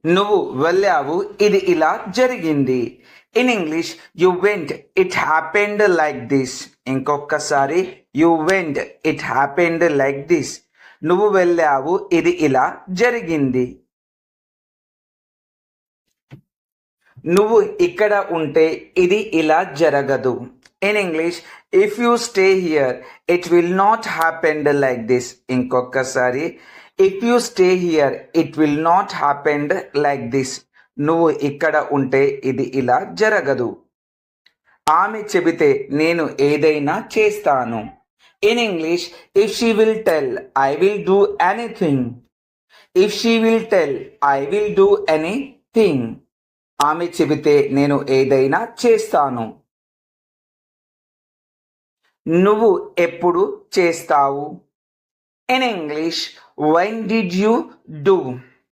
నువ్వు వెళ్ళావు, ఇది ఇలా జరిగింది. In English you went, it happened like this. ఇంకొకసారి you went, it happened like this. నువ్వు వెళ్ళావు, ఇది ఇలా జరిగింది. నువ్వు ఇక్కడ ఉంటే ఇది ఇలా జరగదు. In English if you stay here it will not happened like this. ఇంకొకసారి if you stay here it will not happened like this. నువ్వు ఇక్కడ ఉంటే ఇది ఇలా జరగదు. ఆమె చెబితే నేను ఏదైనా చేస్తాను. In English if she will tell I will do anything. If she will tell I will do anything. ఆమె చెబితే నేను ఏదైనా చేస్తాను. నువ్వు ఎప్పుడు చేస్తావు? In English when did you do?